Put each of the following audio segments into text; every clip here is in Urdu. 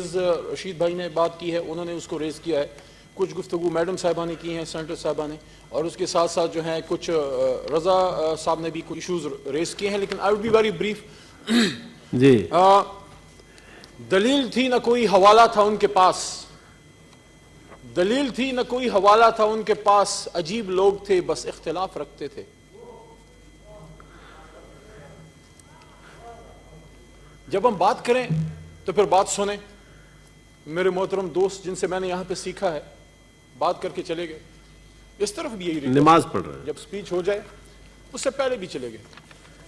حافظ رشید بھائی نے بات کی ہے, انہوں نے اس کو ریز کیا ہے, کچھ گفتگو میڈم صاحبہ نے کی ہیں, سینٹر صاحبہ نے, اور اس کے ساتھ ساتھ جو ہیں کچھ رضا صاحب نے بھی کچھ ایشوز ریز کیے ہیں, لیکن I would be very brief. جی دلیل تھی نہ کوئی حوالہ تھا ان کے پاس, دلیل تھی نہ کوئی حوالہ تھا ان کے پاس, عجیب لوگ تھے بس اختلاف رکھتے تھے. جب ہم بات کریں تو پھر بات سنیں. میرے محترم دوست جن سے میں نے یہاں پہ سیکھا ہے, بات کر کے چلے گئے, اس طرف بھی یہی نماز پڑھ رہے ہیں. جب سپیچ ہو جائے اس سے پہلے بھی چلے گئے.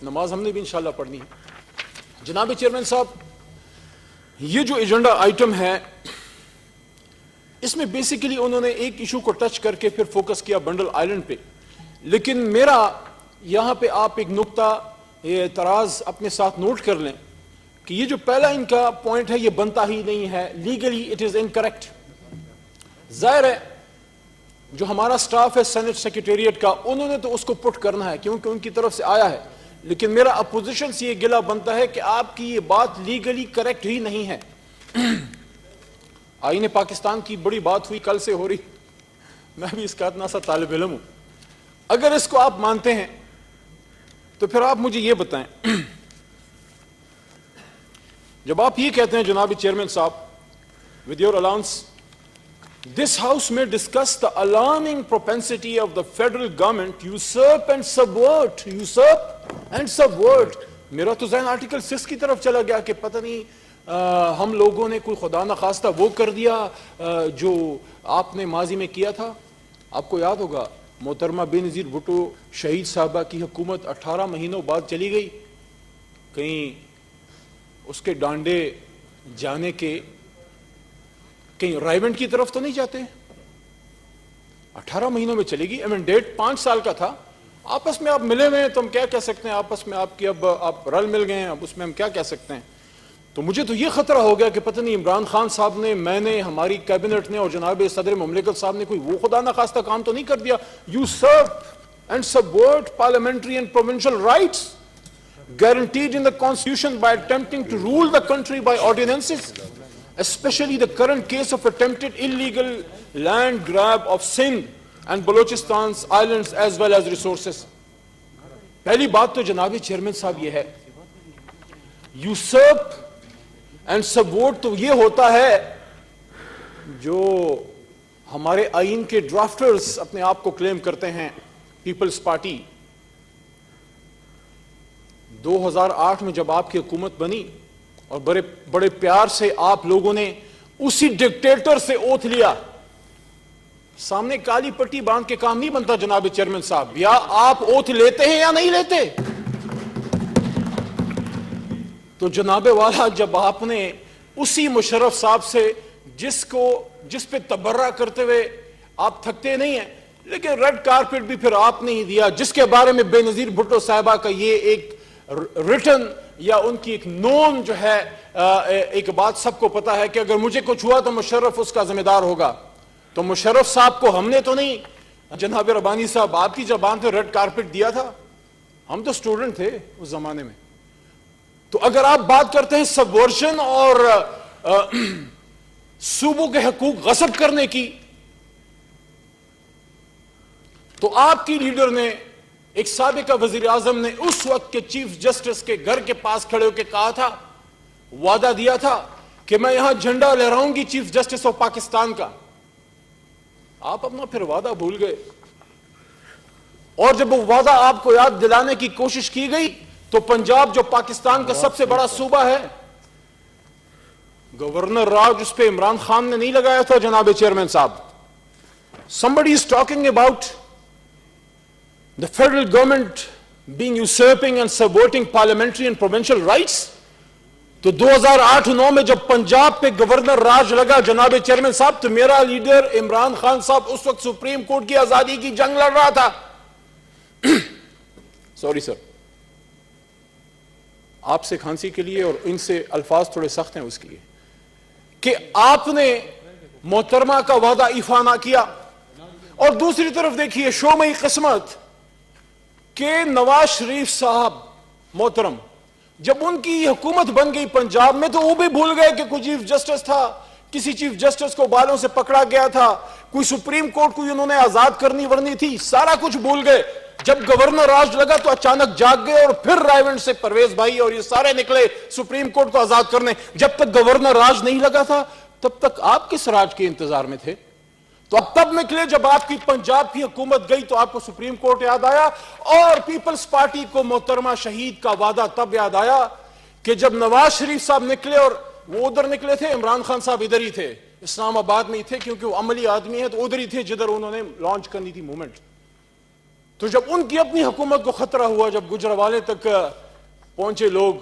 نماز ہم نے بھی انشاءاللہ پڑھنی ہے. جناب چیئرمین صاحب, یہ جو ایجنڈا آئٹم ہے اس میں بیسیکلی انہوں نے ایک ایشو کو ٹچ کر کے پھر فوکس کیا بنڈل آئلینڈ پہ, لیکن میرا یہاں پہ آپ ایک نقطہ یہ اعتراض اپنے ساتھ نوٹ کر لیں کہ یہ جو پہلا ان کا پوائنٹ ہے یہ بنتا ہی نہیں ہے, لیگلی اٹ از انکریکٹ. ظاہر ہے جو ہمارا سٹاف ہے سینٹ سیکریٹریٹ کا, انہوں نے تو اس کو پٹ کرنا ہے کیونکہ ان کی طرف سے آیا ہے, لیکن میرا اپوزیشن سے یہ گلہ بنتا ہے کہ آپ کی یہ بات لیگلی کریکٹ ہی نہیں ہے. آئین پاکستان کی بڑی بات ہوئی, کل سے ہو رہی, میں بھی اس کا اتنا سا طالب علم ہوں. اگر اس کو آپ مانتے ہیں تو پھر آپ مجھے یہ بتائیں, جب آپ یہ کہتے ہیں جناب چیئرمین صاحب, with your allowance, this house may discuss the alarming propensity of the federal government to usurp and subvert, میرا تو ذہن آرٹیکل 6 کی طرف چلا گیا کہ پتہ نہیں ہم لوگوں نے کوئی خدا نخواستہ وہ کر دیا جو آپ نے ماضی میں کیا تھا. آپ کو یاد ہوگا محترمہ بے نظیر بھٹو شہید صاحبہ کی حکومت 18 مہینوں بعد چلی گئی, کہیں اس کے ڈانڈے جانے کے کہیں رائیونٹ کی طرف تو نہیں جاتے, 18 مہینوں میں چلے گی. ڈیٹ 5 سال کا تھا, آپس میں آپ ملے ہوئے ہیں تو ہم کیا کہہ سکتے ہیں, آپس میں آپ کی اب آپ رل مل گئے ہیں, اب اس میں ہم کیا کہہ سکتے ہیں. تو مجھے تو یہ خطرہ ہو گیا کہ پتہ نہیں عمران خان صاحب نے, میں نے, ہماری کیبنٹ نے اور جناب صدر مملکت صاحب نے کوئی وہ خدا نخواستہ کام تو نہیں کر دیا. Usurp and subvert parliamentary and provincial rights guaranteed in the constitution by attempting to rule the country by ordinances, especially the current case of attempted illegal land grab of Sindh and Balochistan's islands as well as resources. پہلی بات تو جناب چیئرمین صاحب یہ ہے, usurp and subvert تو یہ ہوتا ہے جو ہمارے آئین کے ڈرافٹرز اپنے آپ کو کلیم کرتے ہیں, پیپلز پارٹی. 2008 میں جب آپ کی حکومت بنی اور بڑے پیار سے آپ لوگوں نے اسی ڈکٹیٹر سے اوتھ لیا, سامنے کالی پٹی باندھ کے کام نہیں بنتا جناب چیئرمین صاحب, یا آپ اوتھ لیتے ہیں یا نہیں لیتے. تو جناب والا جب آپ نے اسی مشرف صاحب سے جس پہ تبرہ کرتے ہوئے آپ تھکتے نہیں ہیں, لیکن ریڈ کارپٹ بھی پھر آپ نے ہی دیا, جس کے بارے میں بے نظیر بھٹو صاحبہ کا یہ ایک ریٹن یا ان کی ایک نون جو ہے, ایک بات سب کو پتا ہے کہ اگر مجھے کچھ ہوا تو مشرف اس کا ذمہ دار ہوگا. تو مشرف صاحب کو ہم نے تو نہیں, جناب ربانی صاحب آپ کی زبان پہ ریڈ کارپٹ دیا تھا, ہم تو اسٹوڈنٹ تھے اس زمانے میں. تو اگر آپ بات کرتے ہیں سبورشن اور صوبوں کے حقوق غصب کرنے کی, تو آپ کی لیڈر نے, ایک سابقہ وزیر اعظم نے اس وقت کے چیف جسٹس کے گھر کے پاس کھڑے ہو کے کہا تھا, وعدہ دیا تھا کہ میں یہاں جھنڈا لہراؤں گی چیف جسٹس آف پاکستان کا. آپ اپنا پھر وعدہ بھول گئے, اور جب وہ وعدہ آپ کو یاد دلانے کی کوشش کی گئی تو پنجاب جو پاکستان کا سب سے بڑا صوبہ ہے, گورنر راج اس پہ عمران خان نے نہیں لگایا تھا جناب چیئرمین صاحب. Somebody is talking about the federal government being usurping and subverting parliamentary and provincial rights. تو 2008-9 میں جب پنجاب پہ گورنر راج لگا جناب چیئرمین صاحب, تو میرا لیڈر عمران خان صاحب اس وقت سپریم کورٹ کی آزادی کی جنگ لڑ رہا تھا. سوری سر, آپ سے کھانسی کے لیے اور ان سے الفاظ تھوڑے سخت ہیں اس کے لیے, کہ آپ نے محترمہ کا وعدہ ایفا نہ کیا, اور دوسری طرف دیکھیے شومئی قسمت کہ نواز شریف صاحب محترم جب ان کی حکومت بن گئی پنجاب میں تو وہ بھی بھول گئے کہ کوئی چیف جسٹس تھا, کسی چیف جسٹس کو بالوں سے پکڑا گیا تھا, کوئی سپریم کورٹ کو انہوں نے آزاد کرنی ورنی تھی, سارا کچھ بھول گئے. جب گورنر راج لگا تو اچانک جاگ گئے اور پھر رائے ونڈ سے پرویز بھائی اور یہ سارے نکلے سپریم کورٹ کو آزاد کرنے. جب تک گورنر راج نہیں لگا تھا تب تک آپ کس راج کے انتظار میں تھے؟ تو اب تب نکلے جب آپ کی پنجاب کی حکومت گئی تو آپ کو سپریم کورٹ یاد آیا, اور پیپلز پارٹی کو محترمہ شہید کا وعدہ تب یاد آیا کہ جب نواز شریف صاحب نکلے, اور وہ ادھر نکلے تھے, عمران خان صاحب ادھر ہی تھے, اسلام آباد میں ہی تھے کیونکہ وہ عملی آدمی ہیں, تو ادھر ہی تھے جدھر انہوں نے لانچ کرنی تھی موومنٹ. تو جب ان کی اپنی حکومت کو خطرہ ہوا, جب گجرانوالے تک پہنچے لوگ,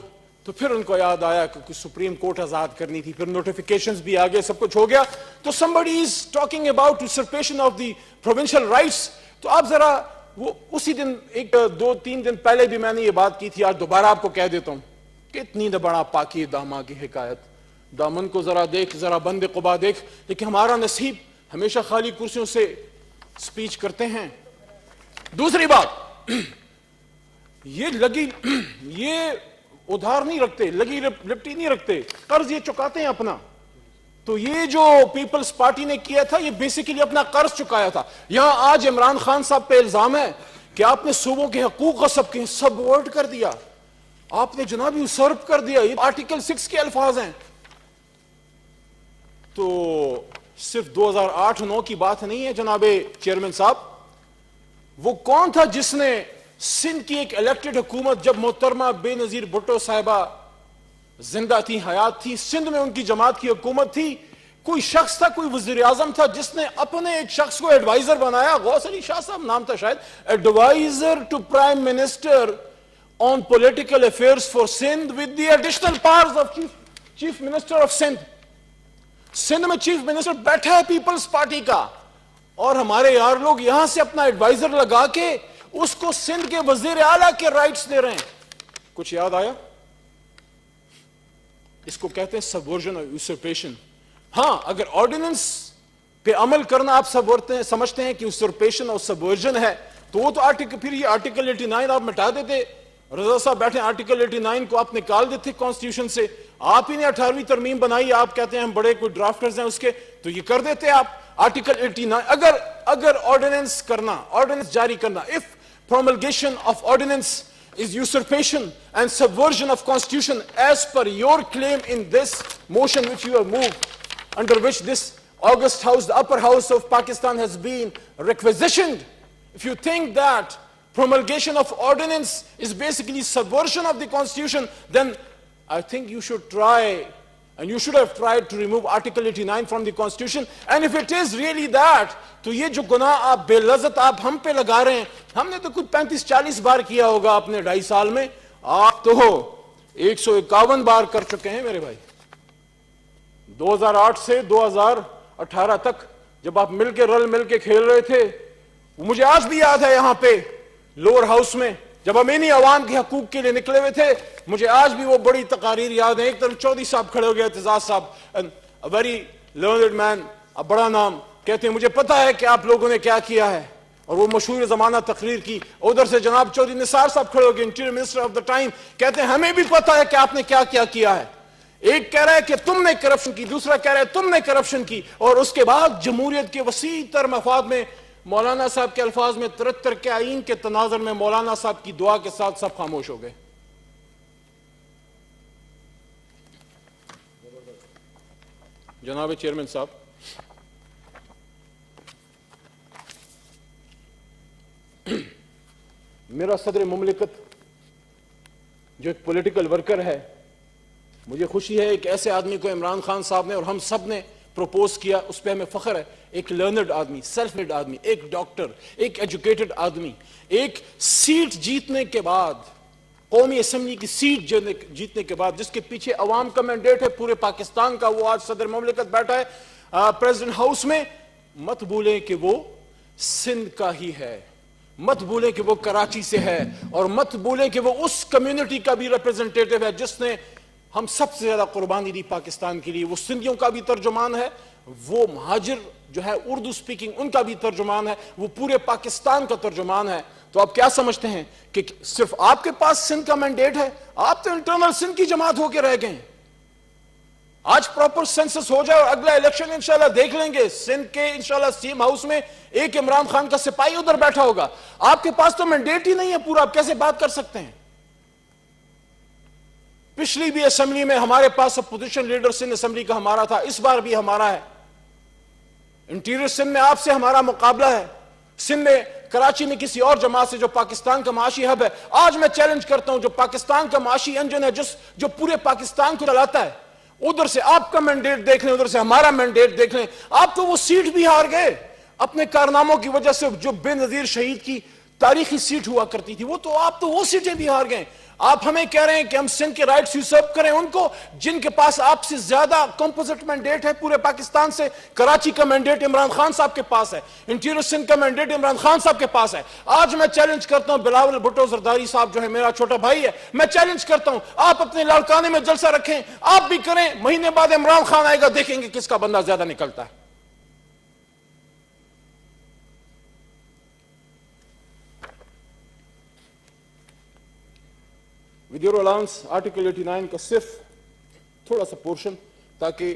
تو پھر ان کو یاد آیا کہ سپریم کورٹ آزاد کرنی تھی, پھر نوٹیفیکیشنز بھی آگے, سب کچھ ہو گیا. تو somebody is talking about usurpation of the provincial rights. تو آپ ذرا وہ اسی دن 2-3 دن پہلے بھی میں نے یہ بات کی تھی, آج دوبارہ آپ کو کہہ دیتا ہوں کہ اتنی بڑا پاکی داما کی حکایت, دامن کو ذرا دیکھ, ذرا بند قبا دیکھ. لیکن ہمارا نصیب ہمیشہ خالی کرسیوں سے سپیچ کرتے ہیں. دوسری بات, یہ ادھار نہیں رکھتے, لگی لپٹی نہیں رکھتے, قرض یہ چکاتے ہیں اپنا. تو یہ جو پیپلز پارٹی نے کیا تھا یہ بیسیکلی اپنا قرض چکایا تھا. یہاں آج عمران خان صاحب پہ الزام ہے کہ آپ نے صوبوں کے حقوق غصب کے سب ورڈ کر دیا, آپ نے جناب یوسرپ کر دیا. یہ آرٹیکل 6 کے الفاظ ہیں. تو صرف 2008-9 کی بات نہیں ہے جناب چیئرمین صاحب. وہ کون تھا جس نے سندھ کی ایک الیکٹڈ حکومت, جب محترمہ بے نظیر بھٹو صاحبہ زندہ تھی, حیات تھی, سندھ میں ان کی جماعت کی حکومت تھی, کوئی شخص تھا, کوئی وزیر اعظم تھا جس نے اپنے ایک شخص کو ایڈوائزر بنایا, غوث علی شاہ صاحب نام تھا شاید, adviser to prime minister on political affairs for Sindh with the additional powers of chief minister of Sindh. Sindh میں چیف منسٹر بیٹھا ہے پیپلز پارٹی کا, اور ہمارے یار لوگ یہاں سے اپنا ایڈوائزر لگا کے اس کو سندھ کے وزیر اعلیٰ کے رائٹس دے رہے ہیں. کچھ یاد آیا؟ اس کو کہتے ہیں سبورجن اور یوسرپیشن. ہاں, اگر آرڈیننس پہ عمل کرنا آپ سمجھتے ہیں کہ یوسرپیشن اور سبورجن ہے, تو وہ تو پھر یہ آرٹیکل 89 آپ مٹا دیتے. رضا صاحب بیٹھے, آرٹیکل 89 کو آپ نکال دیتے کانسٹیٹیوشن سے. آپ ہی نے 18ویں ترمیم بنائی, آپ کہتے ہیں ہم بڑے کوئی ڈرافٹرز ہیں اس کے, تو یہ کر دیتے آپ. آرٹیکل 89 اگر آرڈیننس کرنا, آرڈیننس جاری کرنا, if promulgation of ordinance is usurpation and subversion of constitution as per your claim in this motion which you have moved, under which this august house, the upper house of Pakistan, has been requisitioned, if you think that promulgation of ordinance is basically subversion of the constitution, then I think you should try, and you should have tried to remove article 89 from the constitution. And if it is really that, تو یہ جو گناہ آپ بے لذت آپ ہم پہ لگا رہے ہیں, ہم نے تو کچھ 35-40 بار کیا ہوگا اپنے 2.5 سال میں, آپ تو 151 بار کر چکے ہیں میرے بھائی. 2008 سے 2018 تک جب آپ مل کے رل مل کے کھیل رہے تھے, مجھے آج بھی یاد ہے یہاں پہ لوور ہاؤس میں جب ہم انہی عوام کے حقوق کے لیے نکلے ہوئے تھے, مجھے آج بھی وہ بڑی تقاریر یاد ہیں. ایک طرف چودھری صاحب کھڑے ہو گئے, اعتزاز صاحب, ویری لرنڈ مین, اب بڑا نام, کہتے ہیں مجھے پتا ہے کہ آپ لوگوں نے کیا کیا ہے, اور وہ مشہور زمانہ تقریر کی. ادھر سے جناب چودھری نثار صاحب کھڑے ہو گئے, interior minister of the time, کہتے ہیں ہمیں بھی پتا ہے کہ آپ نے کیا کیا ہے. ایک کہہ رہا ہے کہ تم نے کرپشن کی, دوسرا کہہ رہا ہے تم نے کرپشن کی, اور اس کے بعد جمہوریت کے وسیع تر مفاد میں مولانا صاحب کے الفاظ میں 73 کے آئین کے تناظر میں مولانا صاحب کی دعا کے ساتھ سب خاموش ہو گئے. جناب چیئرمین صاحب, میرا صدر مملکت جو ایک پولیٹیکل ورکر ہے, مجھے خوشی ہے ایک ایسے آدمی کو عمران خان صاحب نے اور ہم سب نے پروپوز کیا, اس پہ ہمیں فخر ہے. ایک لرنڈ آدمی, سیلف میڈ آدمی, ایک ڈاکٹر, ایک ایجوکیٹڈ آدمی, ایک سیٹ جیتنے کے بعد, قومی اسمبلی کی سیٹ جیتنے کے بعد, جس کے پیچھے عوام کا مینڈیٹ ہے پورے پاکستان کا, وہ آج صدر مملکت بیٹھا ہے پریزیڈنٹ ہاؤس میں. مت بھولیں کہ وہ سندھ کا ہی ہے, مت بھولیں کہ وہ کراچی سے ہے, اور مت بھولیں کہ وہ اس کمیونٹی کا بھی ریپرزنٹیٹو ہے جس نے ہم سب سے زیادہ قربانی دی پاکستان کے لیے. وہ سندھیوں کا بھی ترجمان ہے, وہ مہاجر جو ہے اردو سپیکنگ ان کا بھی ترجمان ہے, وہ پورے پاکستان کا ترجمان ہے. تو آپ کیا سمجھتے ہیں کہ صرف آپ کے پاس سندھ کا مینڈیٹ ہے؟ آپ تو انٹرنل سندھ کی جماعت ہو کے رہ گئے. آج پراپر سینسس ہو جائے اور اگلا الیکشن انشاءاللہ دیکھ لیں گے. سندھ کے انشاءاللہ سیم ہاؤس میں ایک عمران خان کا سپاہی ادھر بیٹھا ہوگا. آپ کے پاس تو مینڈیٹ ہی نہیں ہے پورا, آپ کیسے بات کر سکتے ہیں؟ پچھلی بھی اسمبلی میں ہمارے پاس اپوزیشن لیڈر سندھ اسمبلی کا ہمارا تھا, اس بار بھی ہمارا ہے. انٹیریئر سندھ میں آپ سے ہمارا مقابلہ ہے. سندھ میں کراچی میں کسی اور جماعت سے جو پاکستان کا معاشی ہب ہے. آج میں چیلنج کرتا ہوں جو پاکستان کا معاشی انجن ہے, جو پورے پاکستان کو چلاتا ہے, ادھر سے آپ کا مینڈیٹ دیکھ لیں, ادھر سے ہمارا مینڈیٹ دیکھ لیں. آپ تو وہ سیٹ بھی ہار گئے اپنے کارناموں کی وجہ سے. جو بے نظیر شہید کی تاریخی سیٹ ہوا کرتی تھی, وہ تو آپ تو وہ سیٹیں بھی ہار گئے. آپ ہمیں کہہ رہے ہیں کہ ہم سندھ کے رائٹس یوزرو کریں ان کو جن کے پاس آپ سے زیادہ کمپوزٹ مینڈیٹ ہے پورے پاکستان سے. کراچی کا مینڈیٹ عمران خان صاحب کے پاس ہے, انٹیریئر سندھ کا مینڈیٹ عمران خان صاحب کے پاس ہے. آج میں چیلنج کرتا ہوں بلاول بھٹو زرداری صاحب جو ہے میرا چھوٹا بھائی ہے, میں چیلنج کرتا ہوں آپ اپنے لاڑکانے میں جلسہ رکھیں, آپ بھی کریں. مہینے بعد عمران خان آئے گا, دیکھیں گے کس کا بندہ زیادہ نکلتا ہے. ود یور الاؤنس آرٹیکل 89 کا صرف تھوڑا سا پورشن تاکہ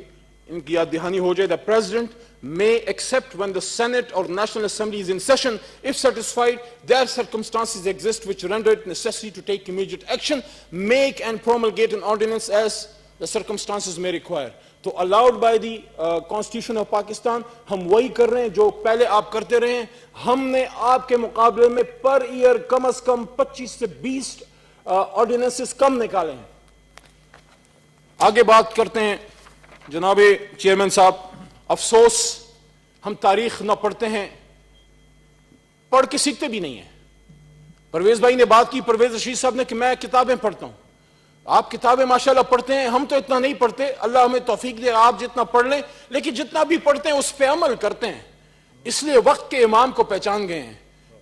ان کی یاد دہانی ہو جائے. The President may accept when the Senate or National Assembly is in session if satisfied there circumstances exist which render it necessary to take immediate action, make and promulgate an ordinance as the circumstances may require. تو allowed by the Constitution of Pakistan ہم وہی کر رہے ہیں جو پہلے آپ کرتے رہے ہیں. ہم نے آپ کے مقابلے میں پر ایئر کم از کم 25 سے 20 آرڈیننسز کم نکالے ہیں. آگے بات کرتے ہیں جناب چیئرمین صاحب. افسوس ہم تاریخ نہ پڑھتے ہیں, پڑھ کے سیکھتے بھی نہیں ہیں. پرویز بھائی نے بات کی, پرویز رشید صاحب نے, کہ میں کتابیں پڑھتا ہوں. آپ کتابیں ماشاءاللہ پڑھتے ہیں, ہم تو اتنا نہیں پڑھتے. اللہ ہمیں توفیق دے, آپ جتنا پڑھ لیں, لیکن جتنا بھی پڑھتے ہیں اس پہ عمل کرتے ہیں. اس لیے وقت کے امام کو پہچان گئے ہیں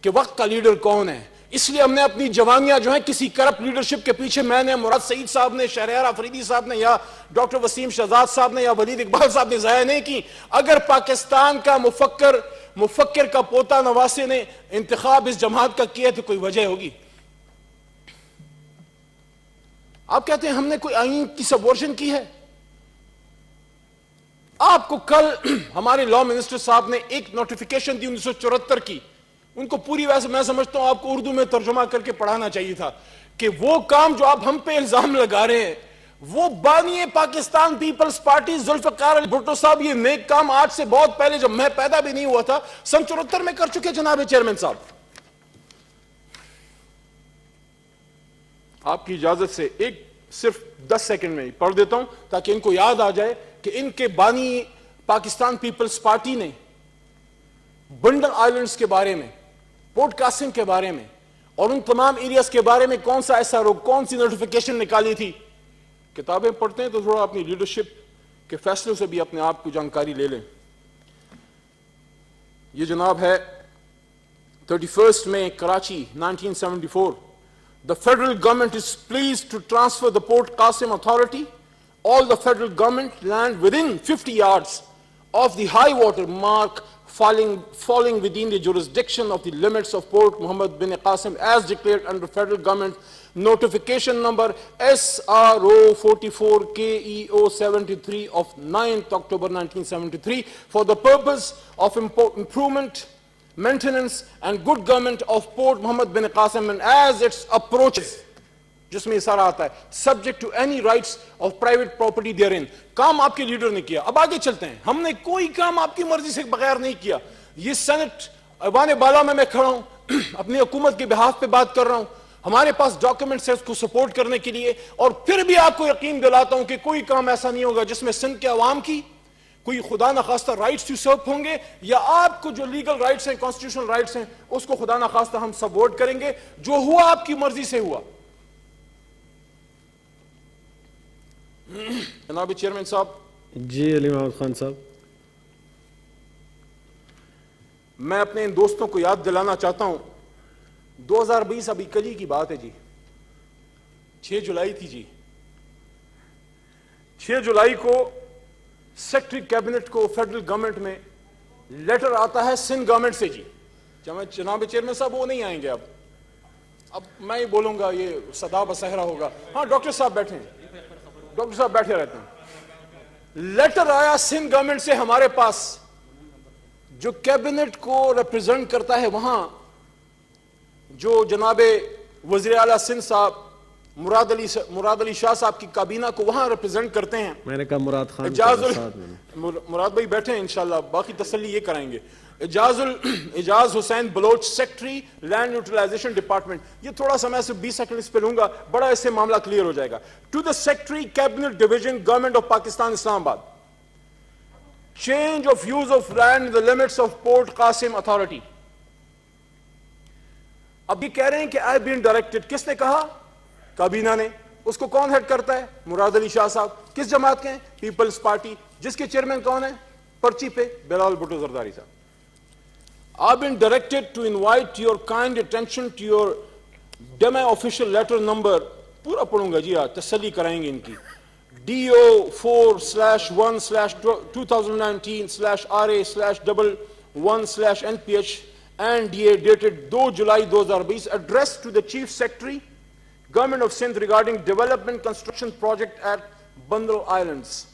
کہ وقت کا لیڈر کون ہے. اس لیے ہم نے اپنی جوانیاں جو ہیں کسی کرپٹ لیڈرشپ کے پیچھے, میں نے, مراد سعید صاحب نے, شہریار آفریدی صاحب نے, یا ڈاکٹر وسیم شہزاد صاحب نے, یا ولید اقبال صاحب نے ضائع نہیں کی. اگر پاکستان کا مفکر کا پوتا نواسے نے انتخاب اس جماعت کا کیا تو کوئی وجہ ہوگی. آپ کہتے ہیں ہم نے کوئی آئین کی سبورشن کی ہے. آپ کو کل ہمارے لا منسٹر صاحب نے ایک نوٹیفیکیشن دی 1974 کی, ان کو پوری ویسے میں سمجھتا ہوں آپ کو اردو میں ترجمہ کر کے پڑھانا چاہیے تھا کہ وہ کام جو آپ ہم پہ الزام لگا رہے ہیں وہ بانی پاکستان پیپلز پارٹی ذوالفقار علی بھٹو صاحب یہ نیک کام آج سے بہت پہلے جب میں پیدا بھی نہیں ہوا تھا سن 74 میں کر چکے. جناب چیئرمین صاحب آپ کی اجازت سے ایک صرف 10 سیکنڈ میں پڑھ دیتا ہوں تاکہ ان کو یاد آ جائے کہ ان کے بانی پاکستان پیپلز پارٹی نے بنڈل آئلینڈز کے بارے میں, پورٹ قاسم کے بارے میں اور ان تمام ایریاز کے بارے میں کون سا ایسا کون سی نوٹیفیکیشن نکالی تھی. کتابیں پڑھتے ہیں تو تھوڑا اپنی لیڈرشپ کے فیصلوں سے بھی اپنے آپ کو جانکاری لے لیں. یہ جناب ہے 31 May Karachi 1974. The federal government is pleased to transfer the Port Qasim authority, all the federal government land within 50 yards of the high water mark falling within the jurisdiction of the limits of Port Muhammad bin Qasim as declared under federal government notification number SRO 44 KEO 73 of 9th October 1973 for the purpose of improvement, maintenance and good government of Port Muhammad bin Qasim and as its approaches جس میں اشارہ آتا ہے subject to any rights of private property therein. کام آپ کے لیڈر نے کیا. اب آگے چلتے ہیں. ہم نے کوئی کام آپ کی مرضی سے بغیر نہیں کیا. یہ سینٹ ایوان بالا میں کھڑا ہوں, اپنی حکومت کے بہاف پہ بات کر رہا ہوں. ہمارے پاس ڈاکیومنٹس ہیں اس کو سپورٹ کرنے کے لیے, اور پھر بھی آپ کو یقین دلاتا ہوں کہ کوئی کام ایسا نہیں ہوگا جس میں سندھ کے عوام کی کوئی خدا نخواستہ رائٹس یوزرپ ہوں گے, یا آپ کو جو لیگل رائٹس ہیں, کانسٹیٹیوشنل رائٹس ہیں, اس کو خدا نخواستہ ہم سپورٹ کریں گے. جو ہوا آپ کی مرضی سے ہوا. جناب چیئرمین صاحب. جی علی محمد خان صاحب. میں اپنے ان دوستوں کو یاد دلانا چاہتا ہوں 2020 ابھی کل ہی کی بات ہے جی, 6 جولائی تھی جی. 6 جولائی کو سیکرٹری کیبنٹ کو فیڈرل گورنمنٹ میں لیٹر آتا ہے سندھ گورنمنٹ سے جی. جناب چیئرمین صاحب وہ نہیں آئیں گے اب. اب میں ہی بولوں گا یہ صدا بصہرا ہوگا. ہاں ڈاکٹر صاحب بیٹھے ہیں, ڈاکٹر صاحب بیٹھے رہتے ہیں. لیٹر آیا سندھ گورنمنٹ سے ہمارے پاس جو کیبنٹ کو ریپرزینٹ کرتا ہے, وہاں جو جناب وزیر اعلیٰ سندھ صاحب مراد علی شاہ صاحب کی کابینہ کو وہاں ریپرزینٹ کرتے ہیں. میں نے کہا مراد خان مراد بھائی بیٹھے ہیں انشاءاللہ, باقی تسلی یہ کرائیں گے. Ejaz Hussain Baloch secretary land utilization department. یہ تھوڑا سا میں صرف 20 سیکنڈ اس پہ لوں گا, بڑا اس سے معاملہ کلیئر ہو جائے گا. To the secretary cabinet division government of Pakistan Islamabad, change of use of land in the limits of Port Qasim authority. اب یہ کہہ رہے ہیں کہ آئی بین ڈائریکٹڈ, کس نے کہا؟ کابینہ نے. اس کو کون ہیڈ کرتا ہے؟ مراد علی شاہ صاحب. کس جماعت کے ہیں؟ پیپلز پارٹی. جس کے چیئرمین کون ہیں پرچی پہ؟ بلال بھٹو زرداری صاحب. I've been directed to invite your kind attention to your demi-official letter number, پورا پڑھوں گا جی, تسلی کرائیں گے ان کی, DO4/1/2019/RA/11/NPH and DA dated 2 July 2020, addressed to the Chief Secretary, Government of Sindh regarding development construction project at Bandal Islands.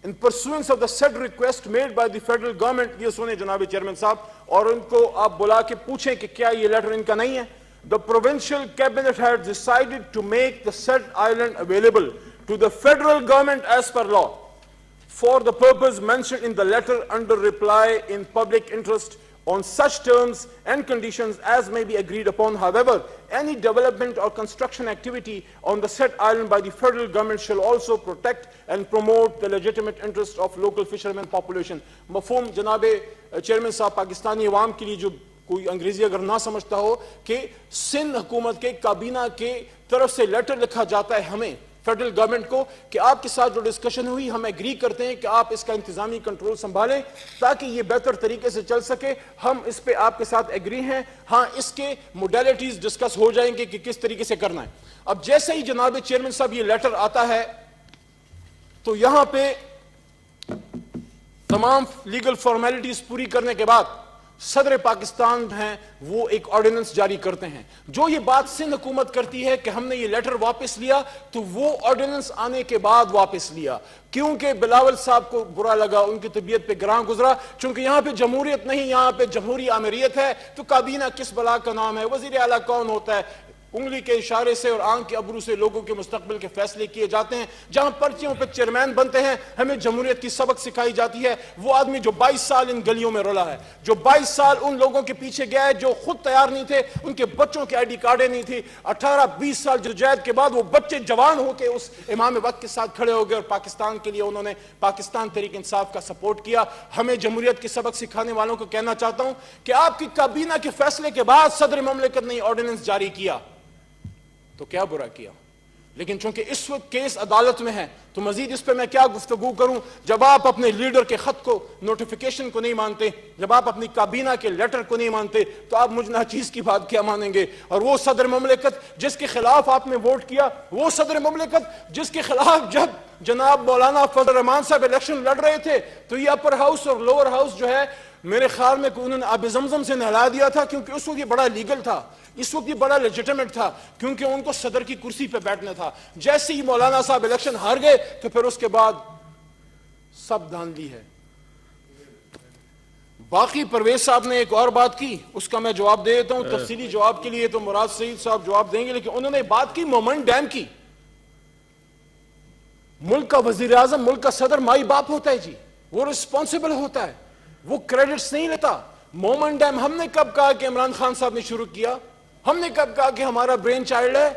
In pursuance of the said request made by the federal government, یہ سنیں جناب چیئرمین صاحب, اور ان کو آپ بلا کے پوچھیں کہ کیا یہ لیٹر ان کا نہیں ہے. The provincial cabinet had decided to make the said island available to the federal government as per law for the purpose mentioned in the letter under reply in public interest on such terms and conditions as may be agreed upon. However, any development or construction activity on the said island by the federal government shall also protect and promote the legitimate interest of local fishermen population. مفہوم جناب چیئرمین صاحب, پاکستانی عوام کے لیے جو کوئی انگریزی اگر نہ سمجھتا ہو, کہ سندھ حکومت کے کابینہ کے طرف سے لیٹر لکھا جاتا ہے ہمیں فیڈرل گورنمنٹ کو کہ آپ کے ساتھ جو ڈسکشن ہوئی ہم ایگری کرتے ہیں کہ آپ اس کا انتظامی کنٹرول سنبھالیں تاکہ یہ بہتر طریقے سے چل سکے. ہم اس پہ آپ کے ساتھ ایگری ہیں. ہاں اس کے موڈیلٹیز ڈسکس ہو جائیں گے کہ کس طریقے سے کرنا ہے. اب جیسے ہی جناب چیئرمین صاحب یہ لیٹر آتا ہے تو یہاں پہ تمام لیگل فارمیلٹیز پوری کرنے کے بعد صدر پاکستان ہیں وہ ایک آرڈیننس جاری کرتے ہیں. جو یہ بات سندھ حکومت کرتی ہے کہ ہم نے یہ لیٹر واپس لیا, تو وہ آرڈیننس آنے کے بعد واپس لیا کیونکہ بلاول صاحب کو برا لگا, ان کی طبیعت پہ گراں گزرا. چونکہ یہاں پہ جمہوریت نہیں, یہاں پہ جمہوری آمریت ہے, تو کابینہ کس بلا کا نام ہے, وزیر اعلیٰ کون ہوتا ہے, انگلی کے اشارے سے اور آنکھ کے ابرو سے لوگوں کے مستقبل کے فیصلے کیے جاتے ہیں. جہاں پرچیوں پہ چیئرمین بنتے ہیں, ہمیں جمہوریت کی سبق سکھائی جاتی ہے. وہ آدمی جو 22 سال ان گلیوں میں رولا ہے, جو 22 سال ان لوگوں کے پیچھے گیا ہے جو خود تیار نہیں تھے, ان کے بچوں کے آئی ڈی کارڈیں نہیں تھی, 18-20 سال جدوجہد کے بعد وہ بچے جوان ہو کے اس امام وقت کے ساتھ کھڑے ہو گئے اور پاکستان کے لیے انہوں نے پاکستان تحریک انصاف کا سپورٹ کیا. ہمیں جمہوریت کی سبق سکھانے والوں کو کہنا چاہتا ہوں کہ آپ کی کابینہ کے فیصلے کے بعد صدر مملکت نے آرڈیننس جاری کیا تو کیا برا کیا. لیکن چونکہ اس وقت کیس عدالت میں ہے تو مزید اس پہ میں کیا گفتگو کروں. جب آپ اپنے لیڈر کے خط کو, نوٹیفیکیشن کو نہیں مانتے, جب آپ اپنی کابینہ کے لیٹر کو نہیں مانتے, تو آپ مجھ ناچیز کی بات کیا مانیں گے. اور وہ صدر مملکت جس کے خلاف آپ نے ووٹ کیا, وہ صدر مملکت جس کے خلاف جب جناب مولانا فضل الرحمان صاحب الیکشن لڑ رہے تھے تو یہ اپر ہاؤس اور لوور ہاؤس جو ہے میرے خیال میں انہوں نے آب زمزم سے نہلا دیا تھا, کیونکہ اس وقت یہ بڑا لیگل تھا, اس وقت یہ بڑا لیجیٹیمیٹ تھا, کیونکہ ان کو صدر کی کرسی پہ بیٹھنا تھا. جیسے ہی مولانا صاحب الیکشن ہار گئے تو پھر اس کے بعد سب دھاندلی ہے. باقی پرویز صاحب نے ایک اور بات کی, اس کا میں جواب دے دیتا ہوں. تفصیلی جواب کے لیے تو مراد سعید صاحب جواب دیں گے, لیکن انہوں نے بات کی مومنٹ ڈیم کی. ملک کا وزیر اعظم, ملک کا صدر مائی باپ ہوتا ہے جی, وہ رسپانسبل ہوتا ہے, وہ کریڈٹس نہیں لیتا. مومنٹ ڈیم ہم نے کب کہا کہ عمران خان صاحب نے شروع کیا, ہم نے کب کہا کہ ہمارا برین چائلڈ ہے.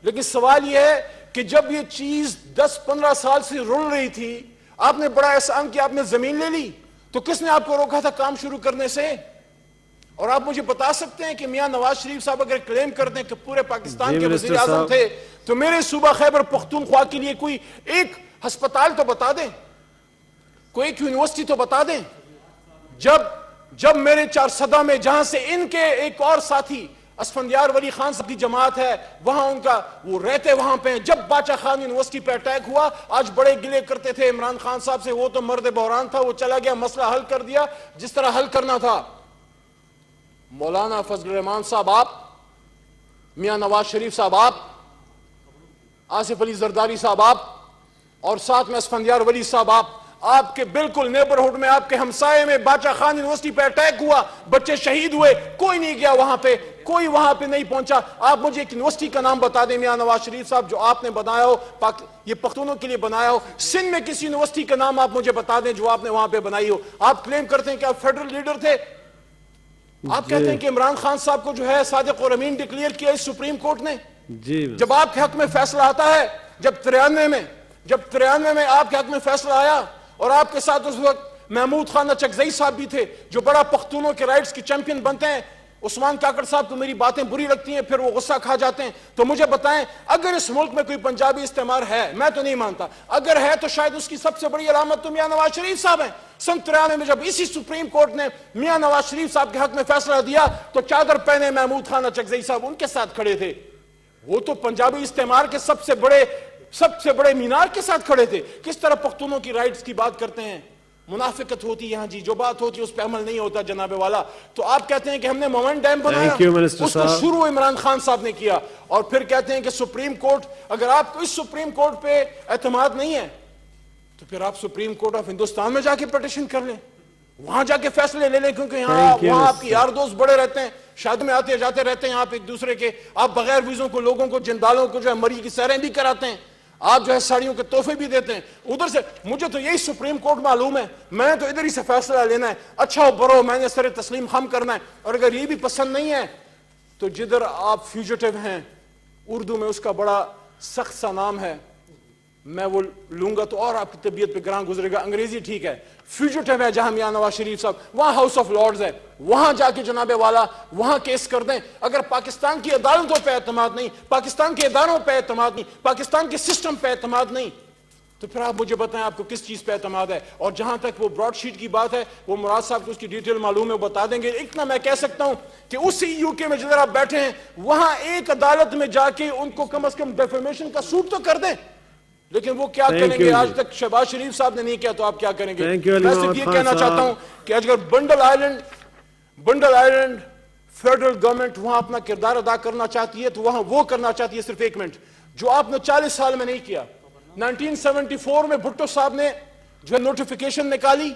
لیکن سوال یہ ہے کہ جب یہ چیز 10-15 سال سے رول رہی تھی, آپ نے بڑا احسان کیا, آپ نے زمین لے لی, تو کس نے آپ کو روکا تھا کام شروع کرنے سے؟ اور آپ مجھے بتا سکتے ہیں کہ میاں نواز شریف صاحب اگر کلیم کرتے ہیں کہ پورے پاکستان کے وزیر اعظم تھے, تو میرے صوبہ خیبر پختونخوا کے لیے کوئی ایک ہسپتال تو بتا دیں, کوئی ایک یونیورسٹی تو بتا دیں. جب میرے چارسدہ میں, جہاں سے ان کے ایک اور ساتھی اسفندیار ولی خان صاحب کی جماعت ہے, وہاں ان کا وہ رہتے وہاں پہ, جب باچا خان یونیورسٹی پہ اٹیک ہوا, آج بڑے گلے کرتے تھے عمران خان صاحب سے, وہ تو مرد بحران تھا, وہ چلا گیا, مسئلہ حل کر دیا جس طرح حل کرنا تھا. مولانا فضل الرحمان صاحب, آپ میاں نواز شریف صاحب آپ، آصف علی زرداری صاحب آپ، اور ساتھ میں اسفندیار ولی صاحب آپ کے بالکل نیبرہڈ میں، آپ کے ہمسائے میں باچا خان یونیورسٹی پہ اٹیک ہوا، بچے شہید ہوئے، کوئی نہیں گیا وہاں پہ، کوئی وہاں پہ نہیں پہنچا. آپ مجھے ایک یونیورسٹی کا نام بتا دیں میاں نواز شریف صاحب جو آپ نے بنایا ہو، یہ پختونوں کے لیے بنایا ہو. سندھ میں کسی یونیورسٹی کا نام آپ مجھے بتا دیں جو آپ نے وہاں پہ بنائی ہو. آپ کلیم کرتے ہیں کہ آپ فیڈرل لیڈر تھے. آپ کہتے ہیں کہ عمران خان صاحب کو جو ہے صادق اور امین ڈکلیئر کیا اس سپریم کورٹ نے. جی جب آپ کے حق میں فیصلہ آتا ہے، جب 93 میں آپ کے حق میں فیصلہ آیا، اور آپ کے ساتھ اس وقت محمود خان چکزئی صاحب بھی تھے جو بڑا پختونوں کے رائٹس کی چیمپئن بنتے ہیں. عثمان کاکڑ صاحب کو میری باتیں بری لگتی ہیں، پھر وہ غصہ کھا جاتے ہیں. تو مجھے بتائیں، اگر اس ملک میں کوئی پنجابی استعمار ہے، میں تو نہیں مانتا، اگر ہے تو شاید اس کی سب سے بڑی علامت تو میاں نواز شریف صاحب ہیں. سن 93 میں جب اسی سپریم کورٹ نے میاں نواز شریف صاحب کے حق میں فیصلہ دیا تو چادر پہنے محمود خان چکزئی صاحب ان کے ساتھ کھڑے تھے. وہ تو پنجابی استعمار کے سب سے بڑے مینار کے ساتھ کھڑے تھے. کس طرح پختونوں کی رائٹس کی بات کرتے ہیں؟ منافقت ہوتی ہے. یہاں جی جو بات ہوتی ہے اس پہ عمل نہیں ہوتا جناب والا. تو آپ کہتے ہیں کہ ہم نے مومنٹ ڈیم بنایا، اس کو شروع عمران خان صاحب نے کیا، اور پھر کہتے ہیں کہ سپریم کورٹ، اگر آپ کو اس سپریم کورٹ پہ اعتماد نہیں ہے تو پھر آپ سپریم کورٹ آف ہندوستان میں جا کے پٹیشن کر لیں، وہاں جا کے فیصلے لے لیں، کیونکہ وہاں آپ کی یار دوست بڑے رہتے ہیں، شادی میں آتے جاتے رہتے ہیں آپ ایک دوسرے کے. آپ بغیر ویزوں کو لوگوں کو، جندالوں کو جو ہے مری کی سیریں بھی کراتے ہیں، آپ جو ہے ساڑیوں کے تحفے بھی دیتے ہیں. ادھر سے مجھے تو یہی سپریم کورٹ معلوم ہے، میں تو ادھر ہی سے فیصلہ لینا ہے، اچھا ہو برو، میں نے سر تسلیم خم کرنا ہے. اور اگر یہ بھی پسند نہیں ہے تو جدھر آپ فیوجیٹو ہیں، اردو میں اس کا بڑا سخت سا نام ہے، میں وہ لوں گا تو اور آپ کی طبیعت پہ گراں گزرے گا. انگریزی ٹھیک ہے، فیوجیٹو ہے جہاں میاں نواز شریف صاحب، وہاں ہاؤس آف لارڈز ہے، وہاں جا کے جناب والا وہاں کیس کر دیں. اگر پاکستان کی عدالتوں پہ اعتماد نہیں، پاکستان کے اداروں پہ اعتماد نہیں، پاکستان کے سسٹم پہ اعتماد نہیں، تو پھر آپ مجھے بتائیں آپ کو کس چیز پہ اعتماد ہے. اور جہاں تک وہ براڈ شیٹ کی بات ہے، وہ مراد صاحب کو اس کی ڈیٹیل معلوم ہے، وہ بتا دیں گے. اتنا میں کہہ سکتا ہوں کہ اسی یو کے میں جدھر آپ بیٹھے ہیں وہاں ایک عدالت میں جا کے ان کو کم از کم ڈیفیمیشن کا سوٹ تو کر دیں. لیکن وہ کیا کریں گے؟ آج تک شہباز شریف صاحب نے نہیں کیا، تو آپ کیا کریں گے؟ میں صرف یہ کہنا چاہتا ہوں کہ اگر بنڈل آئلینڈ فیڈرل گورنمنٹ وہاں اپنا کردار ادا کرنا چاہتی ہے تو وہاں وہ کرنا چاہتی ہے صرف 1 منٹ جو آپ نے 40 سال میں نہیں کیا. 1974 میں بھٹو صاحب نے جو ہے نوٹیفیکیشن نکالی،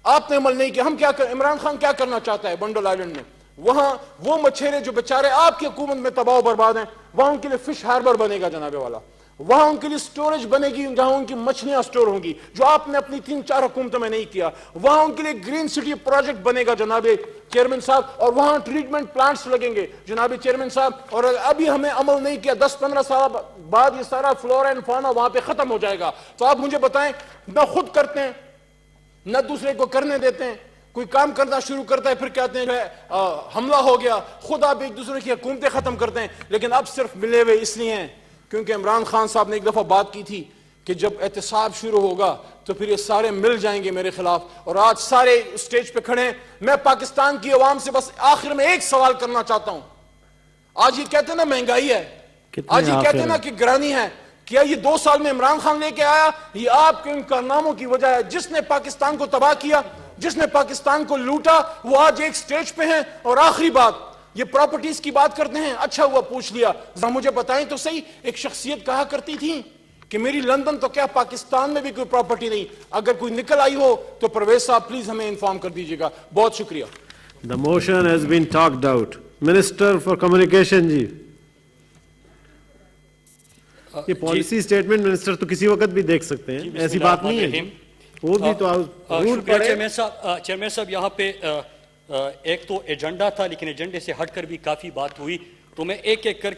آپ نے عمل نہیں کیا. ہم کیا عمران خان کیا کرنا چاہتا ہے بنڈل آئلینڈ میں؟ وہاں وہ مچھیرے جو بیچارے آپ کی حکومت میں تباہ و برباد ہیں، وہاں ان کے لیے فش ہاربر بنے گا جناب والا، وہاں ان کے لیے سٹوریج بنے گی جہاں ان کی مچھلیاں سٹور ہوں گی، جو آپ نے اپنی 3-4 حکومتوں میں نہیں کیا. وہاں ان کے لیے گرین سٹی پروجیکٹ بنے گا جناب چیئرمین صاحب، اور وہاں ٹریٹمنٹ پلانٹس لگیں گے جناب چیئرمین صاحب. اور ابھی ہمیں عمل نہیں کیا، 10-15 سال بعد یہ سارا فلورا اینڈ فانا وہاں پہ ختم ہو جائے گا. تو آپ مجھے بتائیں، نہ خود کرتے ہیں نہ دوسرے کو کرنے دیتے ہیں. کوئی کام کرنا شروع کرتا ہے پھر کہتے ہیں حملہ ہو گیا، خود آپ ایک دوسرے کی حکومتیں ختم کرتے ہیں. لیکن اب صرف ملے ہوئے اس لیے ہیں کیونکہ عمران خان صاحب نے ایک دفعہ بات کی تھی کہ جب احتساب شروع ہوگا تو پھر یہ سارے مل جائیں گے میرے خلاف. اور آج سارے اسٹیج پہ کھڑے ہیں. میں پاکستان کی عوام سے بس آخر میں ایک سوال کرنا چاہتا ہوں. آج یہ کہتے ہیں نا مہنگائی ہے، آج یہ کہتے ہیں نا کہ گرانی ہے، کیا یہ 2 سال میں عمران خان لے کے آیا؟ یہ آپ کے ان کارناموں کی وجہ ہے. جس نے پاکستان کو تباہ کیا، جس نے پاکستان کو لوٹا، وہ آج ایک سٹیج پہ ہیں. اور آخری بات، یہ پراپرٹیز کی بات کرتے ہیں، اچھا ہوا پوچھ لیا. ذرا مجھے بتائیں تو صحیح، ایک شخصیت کہا کرتی تھی کہ میری لندن تو کیا پاکستان میں بھی کوئی پراپرٹی نہیں. اگر کوئی نکل آئی ہو تو پرویز صاحب پلیز ہمیں انفارم کر دیجیے گا. بہت شکریہ. The motion has been talked out. Minister for Communication جی، یہ پالیسی سٹیٹمنٹ منسٹر تو کسی وقت بھی دیکھ سکتے ہیں، ایسی بات نہیں ہے. وہ بھی تو چیئرمین صاحب، یہاں پہ ایک تو ایجنڈا تھا لیکن ایجنڈے سے ہٹ کر بھی کافی بات ہوئی، تو میں ایک ایک کر